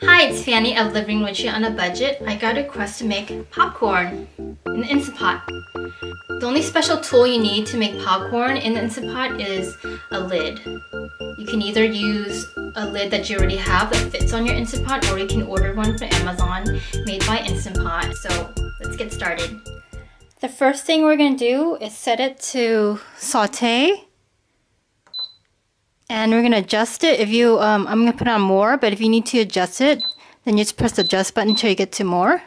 Hi, it's Fanny of Living Richie on a Budget. I got a request to make popcorn in the Instant Pot. The only special tool you need to make popcorn in the Instant Pot is a lid. You can either use a lid that you already have that fits on your Instant Pot, or you can order one from Amazon made by Instant Pot. So let's get started. The first thing we're going to do is set it to saute. And we're going to adjust it. If you, I'm going to put on more, but if you need to adjust it, then you just press the adjust button until you get to more.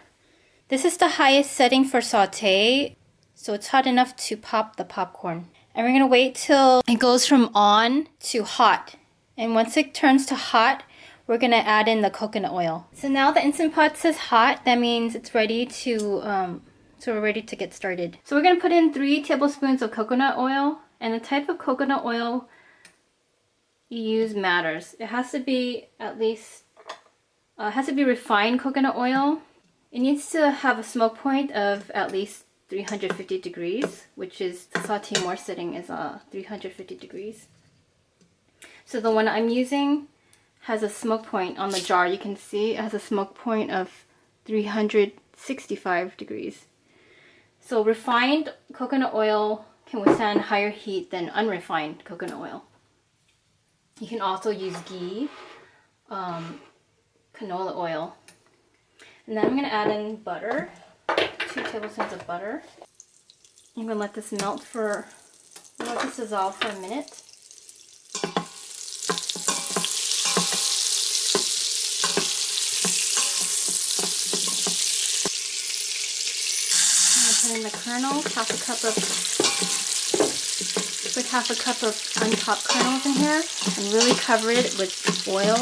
This is the highest setting for saute, so it's hot enough to pop the popcorn. And we're going to wait till it goes from on to hot. And once it turns to hot, we're going to add in the coconut oil. So now the Instant Pot says hot. That means it's ready to, so we're ready to get started. So we're going to put in 3 tablespoons of coconut oil. And the type of coconut oil you use matters. It has to be at least, has to be refined coconut oil. It needs to have a smoke point of at least 350 degrees, which is the saute more setting is 350 degrees. So the one I'm using has a smoke point on the jar. You can see it has a smoke point of 365 degrees. So refined coconut oil can withstand higher heat than unrefined coconut oil. You can also use ghee, canola oil. And then I'm going to add in butter, 2 tablespoons of butter. I'm going to let this melt for, let this dissolve for a minute. I'm going to put in the kernels, put half a cup of unpopped kernels in here and really cover it with oil.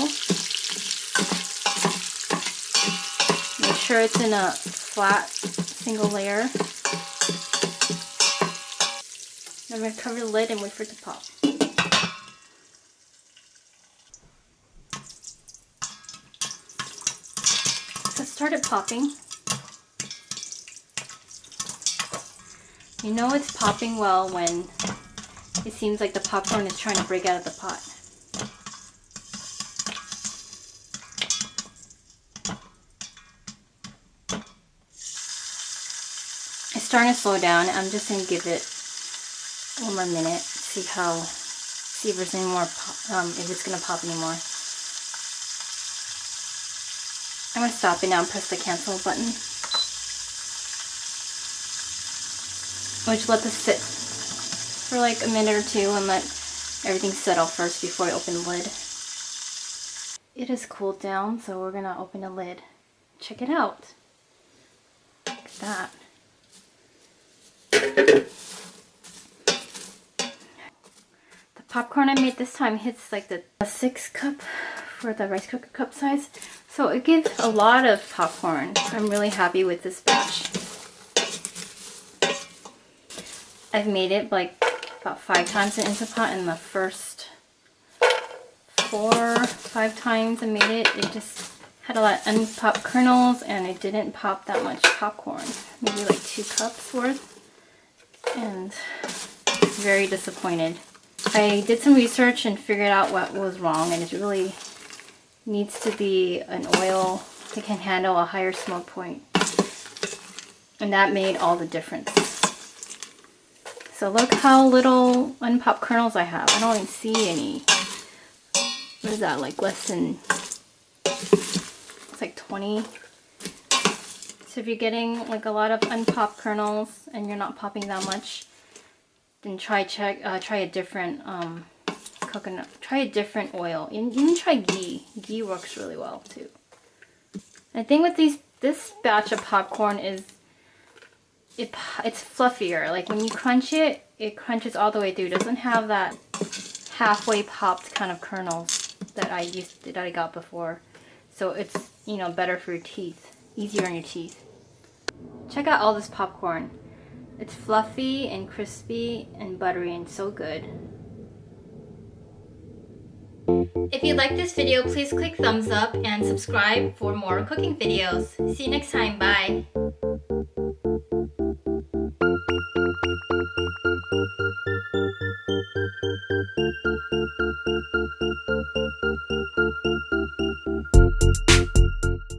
Make sure it's in a flat single layer. Then we're going to cover the lid and wait for it to pop. So it started popping. You know it's popping well when it seems like the popcorn is trying to break out of the pot. It's starting to slow down. I'm just going to give it one more minute, see if there's any more, if it's going to pop anymore. I'm going to stop it now and press the cancel button. I'll just let this sit for like a minute or two and let everything settle first before I open the lid. It has cooled down, so we're gonna open the lid. Check it out. Look at that. The popcorn I made this time hits like the 6 cup for the rice cooker cup size. So it gives a lot of popcorn. I'm really happy with this batch. I've made it like about 5 times in Instant Pot, and the first 4 or 5 times I made it, it just had a lot of unpopped kernels and it didn't pop that much popcorn. Maybe like 2 cups worth, and very disappointed. I did some research and figured out what was wrong, and it really needs to be an oil that can handle a higher smoke point, and that made all the difference. So look how little unpopped kernels I have. I don't even see any. What is that, like less than, it's like 20. So if you're getting like a lot of unpopped kernels and you're not popping that much, then try a different coconut, try a different oil. You can try ghee. Ghee works really well too. And the thing with this batch of popcorn is it's fluffier. Like when you crunch it, it crunches all the way through. It doesn't have that halfway popped kind of kernels that I got before. So it's, you know, better for your teeth, easier on your teeth. Check out all this popcorn. It's fluffy and crispy and buttery and so good. If you like this video, please click thumbs up and subscribe for more cooking videos. See you next time. Bye.